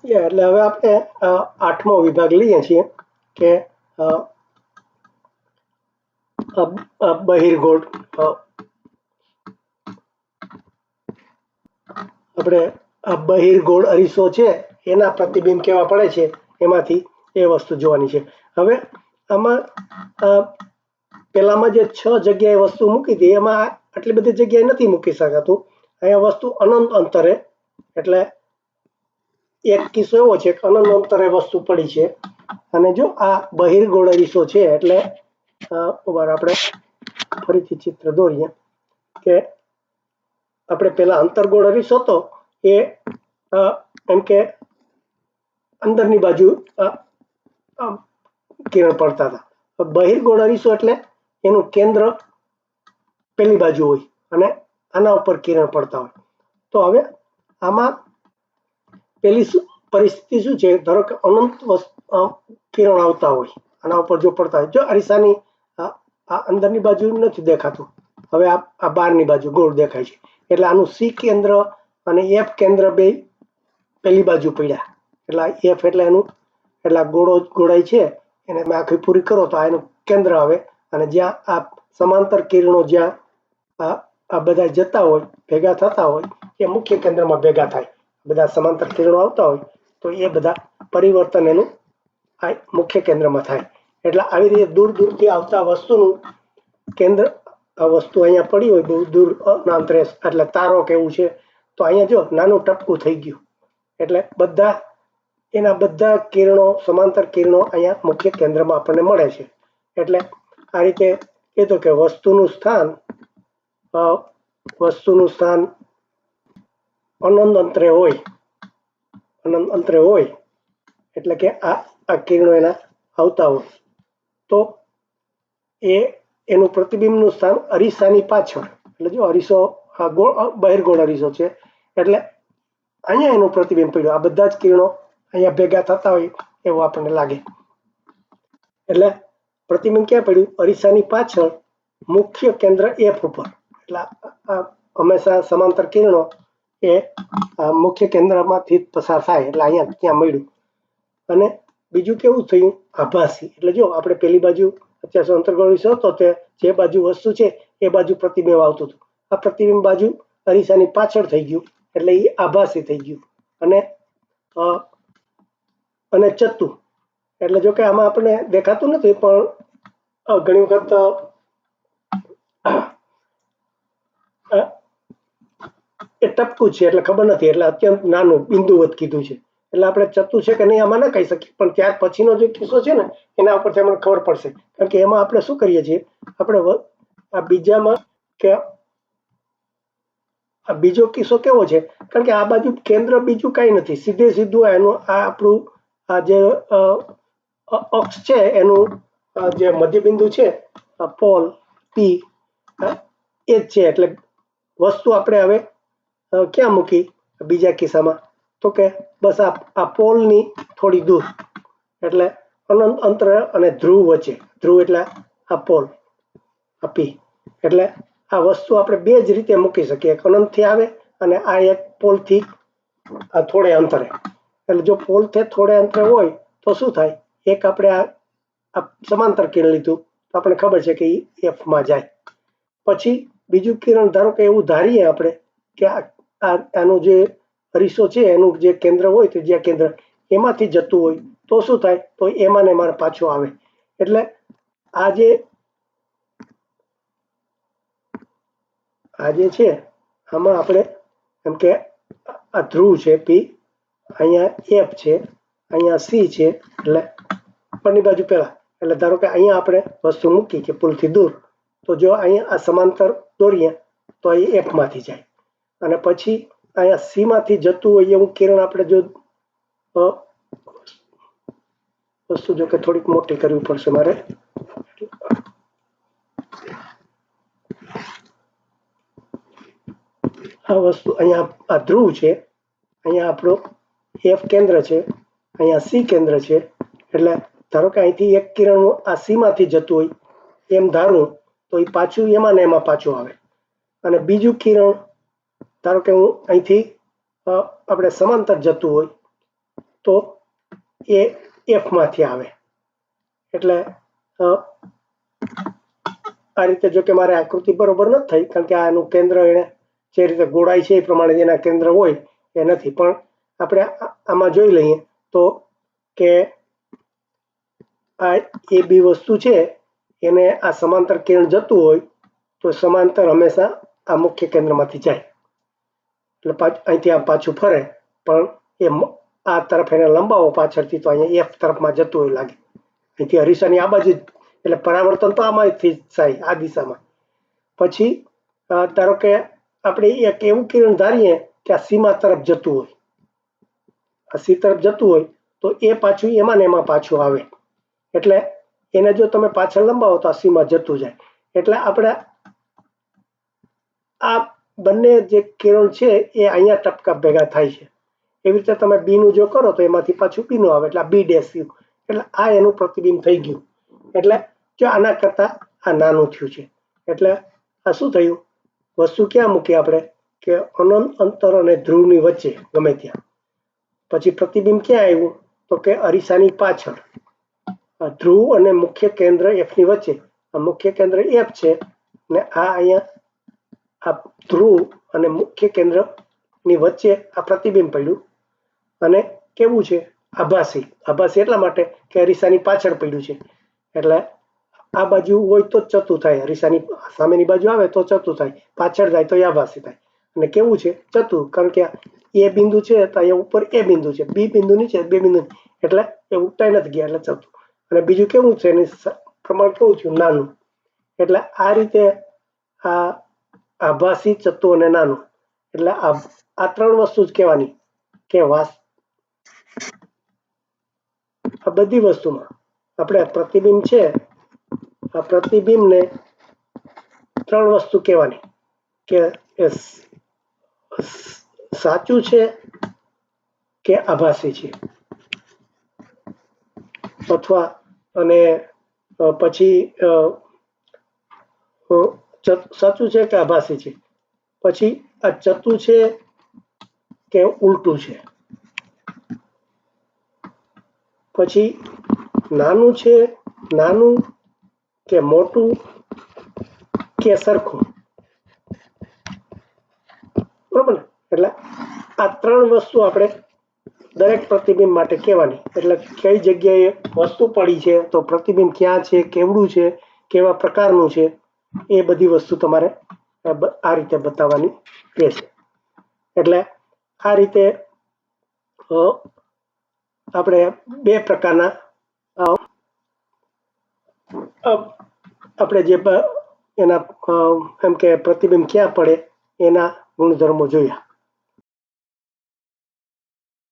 એટલે હવે આપણે 8મો વિભાગ લઈએ છીએ કે બહિર્ગોળ આપણે બહિર્ગોળ અરીસો છે એના પ્રતિબિંબ કેવા પડે છે એમાંથી એ વસ્તુ જોવાની છે। હવે આમાં પેલામાં જે 6 જગ્યાએ વસ્તુ મૂકી હતી એમાં આટલી બધી જગ્યાએ નથી મૂકી શકાતું। અહીંયા વસ્તુ અનંત અંતરે એટલે એક કિસ્સો એવો છે કે અનંત અંતરે વસ્તુ પડી છે અને જો આ બહિર્ગોળ અરીસો છે એટલે આપણે ફરીથી ચિત્ર દોરીએ કે આપણે પેલા અંતર્ગોળ અરીસો હતો એ એમ કે અંદરની બાજુ કિરણ પડતા હતા। બહિર્ગોળ અરીસો એટલે એનું કેન્દ્ર પેલી બાજુ હોય અને આના ઉપર કિરણ પડતા હોય। તો હવે આમાં પેલી પરિસ્થિતિ શું છે, ધારો કે અનંત કિરણ આવતા હોય આના ઉપર જો પડતા હોય, જો અરીસાની આ અંદરની બાજુ નથી દેખાતું, હવે આ બહારની બાજુ ગોળ દેખાય છે એટલે આનું સી કેન્દ્ર અને એફ કેન્દ્ર બે પેલી બાજુ પડ્યા એટલે એફ એટલે એનું એટલે ગોળાઈ છે એને તમે આખી પૂરી કરો તો આ એનું કેન્દ્ર આવે અને જ્યાં આ સમાંતર કિરણો જ્યાં આ બધા જતા હોય ભેગા થતા હોય એ મુખ્ય કેન્દ્રમાં ભેગા થાય। બધા સમાંતર કિરણો આવતા હોય તો એ બધા પરિવર્તન એનું આ મુખ્ય કેન્દ્રમાં થાય। એટલે આવી રીતે દૂર દૂરથી આવતા વસ્તુનું કેન્દ્ર આ વસ્તુ અહીંયા પડી હોય બહુ દૂર અંતરે એટલે તારો કેવું છે તો અહીંયા જો નાનું ટપકું થઈ ગયું એટલે એના બધા કિરણો સમાંતર કિરણો અહીંયા મુખ્ય કેન્દ્રમાં આપણને મળે છે। એટલે આ રીતે કીધું કે વસ્તુનું સ્થાન અનંત અંતરે હોય એટલે કે આ કિરણો એના આવતા હોય તો એનું પ્રતિબિંબનું સ્થાન અરીસાની પાછળ એટલે જો અરીસો બહિર્ગોળ અરીસો છે એટલે અહીંયા એનું પ્રતિબિંબ પડ્યું, આ બધા જ કિરણો અહીંયા ભેગા થતા હોય એવું આપણને લાગે। એટલે પ્રતિબિંબ ક્યાં પડ્યું? અરીસાની પાછળ મુખ્ય કેન્દ્ર એફ ઉપર। એટલે હંમેશા સમાંતર કિરણો એ મુખ્ય કેન્દ્રમાંથી પસાર થાય એટલે અહીંયા ત્યાં મળ્યું। અને બીજું કેવું થયું? આભાસી એટલે જો આપણે પેલી બાજુ અત્યારે અંતર્ગોળ અરીસો હતો તે જે બાજુ વસ્તુ છે એ બાજુ પ્રતિબિંબ આવતું હતું, આ પ્રતિબિંબ બાજુ અરીસાની પાછળ થઈ ગયું એટલે એ આભાસી થઈ ગયું। અને ચત્તુ એટલે જો કે આમાં આપણને દેખાતું નથી પણ ઘણી વખત એ ટપકું છે એટલે ખબર નથી એટલે અત્યંત નાનું બિંદુવત કીધું છે એટલે આપણે ચત્તુ છે કે નહીં આમાં ના કહી શકીએ, પણ ત્યાર પછીનો જે કિસ્સો છે ને એના ઉપરથી અમને ખબર પડશે। કારણ કે એમાં આપણે શું કરીએ છીએ, આપણે આ બીજામાં કે આ બીજો કિસ્સો કેવો છે, કારણ કે આ બાજુ કેન્દ્ર બીજું કાંઈ નથી, સીધું એનું આ આપણું આ જે અક્ષ છે એનું જે મધ્યબિંદુ છે પોલ પી એ જ છે। એટલે વસ્તુ આપણે હવે ક્યાં મૂકી બીજા કિસ્સામાં તો કે બસ આ પોલની થોડી દૂર એટલે અનંત અંતર અને ધ્રુવ વચ્ચે, ધ્રુવ એટલે આ પોલ આ પી એટલે આ વસ્તુ આપણે બે જ રીતે મૂકી શકીએ, એક અનંતથી આવે અને આ એક પોલથી થોડે અંતરે। એટલે જો પોલથી થોડે અંતરે હોય તો શું થાય, એક આપણે આ સમાંતર કિરણ લીધું તો આપણે ખબર છે કે એ એફમાં જાય, પછી બીજું કિરણ ધારો કે એવું ધારીએ આપણે કે આનું જે અરીસો છે એનું જે કેન્દ્ર હોય તો જ્યાં કેન્દ્ર એમાંથી જતું હોય તો શું થાય, તો એમાં ને એમાં પાછું આવે। એટલે આ જે છે આમાં આપણે એમ કે આ ધ્રુવ છે પી, અહીંયા એફ છે, અહીંયા સી છે એટલે ઉપરની બાજુ પેલા એટલે ધારો કે અહીંયા આપણે વસ્તુ મૂકી કે પુલથી દૂર તો જો અહીંયા આ સમાંતર દોરીએ તો એ એફમાંથી જાય અને પછી અહીંયા સીમાંથી જતું હોય એવું કિરણ આપણે જો વસ્તુ જો કે થોડીક મોટી કરવી પડશે મારે, આ વસ્તુ અહીંયા આ ધ્રુવ છે, અહીંયા આપણો એફ કેન્દ્ર છે, અહીંયા સી કેન્દ્ર છે। એટલે ધારો કે અહીંથી એક કિરણ આ સીમાંથી જતું હોય એમ ધારું તો એ પાછું એમાં ને એમાં પાછું આવે અને બીજું કિરણ ધારો કે હું અહીંથી આપણે સમાંતર જતું હોય તો એ એફ માંથી આવે. એટલે આ રીતે, જો કે મારે આકૃતિ બરોબર નથી થઈ કારણ કે આનું કેન્દ્ર એને જે રીતે ગોળાઈ છે એ પ્રમાણે જેના કેન્દ્ર હોય એ નથી, પણ આપણે આમાં જોઈ લઈએ તો કે આ એ બી વસ્તુ છે એને આ સમાંતર કિરણ જતું હોય તો સમાંતર હંમેશા આ મુખ્ય કેન્દ્રમાંથી જાય, એટલે અહીંથી આ પાછું ફરે, પણ એ આ તરફ એને લંબાવો પાછળથી તો અહીંયા એફ તરફમાં જતું હોય લાગે. અહીંથી અરીસાની આ બાજુ, એટલે પરાવર્તન તો આમાંથી થાય આ દિશામાં. પછી ધારો કે આપણે એક એવું કિરણ ધારીએ કે આ સીમા તરફ જતું હોય, આ સી તરફ જતું હોય તો એ પાછું એમાં ને એમાં પાછું આવે, એટલે એને જો તમે પાછળ લંબાવો તો આ સીમા જતું જાય. એટલે આપણે આ બંને જે કિરણ છે એ અહીંયા ટપકા ભેગા થાય છે. એવી રીતે તમે બી નું જો કરો તો એમાંથી પાછું બી નું આવે, એટલે બી ડેશ થયું, એટલે આ એનું પ્રતિબિંબ થઈ ગયું. એટલે જો આના કરતા આ નાનું થયું છે, એટલે આ શું થયું, વસ્તુ ક્યાં મૂકી આપણે કે અનંત અંતર અને ધ્રુવની વચ્ચે ગમે ત્યાં. પછી પ્રતિબિંબ ક્યાં આવ્યું તો કે અરીસાની પાછળ ધ્રુવ અને મુખ્ય કેન્દ્ર એફ ની વચ્ચે. આ મુખ્ય કેન્દ્ર એફ છે ને આ અહીંયા આ ધ્રુવ અને મુખ્ય કેન્દ્ર ની વચ્ચે આ પ્રતિબિંબ પડ્યું. અને કેવું છે, આભાસી. આભાસી એટલા માટે કે અરીસાની પાછળ પડ્યું છે, એટલે આ બાજુ હોય તો ચતું થાય, અરીસાની સામેની બાજુ આવે તો ચતું થાય, પાછળ જાય તો આભાસી થાય. અને કેવું છે, ચતું, કારણ કે એ બિંદુ છે તો અહીંયા ઉપર એ બિંદુ છે, બી બિંદુ નીચે, બે બિંદુ, એટલે એ ઉલટાઈ નથી ગયા, એટલે ચતું. અને બીજું કેવું છે, એની પ્રમાણ કેવું છે, નાનું. એટલે આ રીતે આ આભાસી, ચતું અને નાનું, એટલે આ ત્રણ વસ્તુ જ કહેવાની કે આ બધી વસ્તુમાં આપણે પ્રતિબિંબ છે, આ પ્રતિબિંબને ત્રણ વસ્તુ કહેવાની કે સાચું છે કે આભાસી છે, અથવા અને પછી સાચું છે કે આભાસી છે, પછી આ ચતું છે કે ઉલટું છે, પછી નાનું છે, નાનું કે મોટું કે સરખું, બરોબર ને. એટલે આ ત્રણ વસ્તુ આપણે દરેક પ્રતિબિંબ માટે કહેવાની. એટલે કઈ જગ્યાએ વસ્તુ પડી છે તો પ્રતિબિંબ ક્યાં છે, કેવડું છે, કેવા પ્રકારનું છે, એ બધી વસ્તુ તમારે આ રીતે બતાવવાની રહેશે. એટલે આ રીતે આપણે બે પ્રકારના આપણે જે એના એમ કે પ્રતિબિંબ ક્યાં પડે એના ગુણધર્મો જોયા.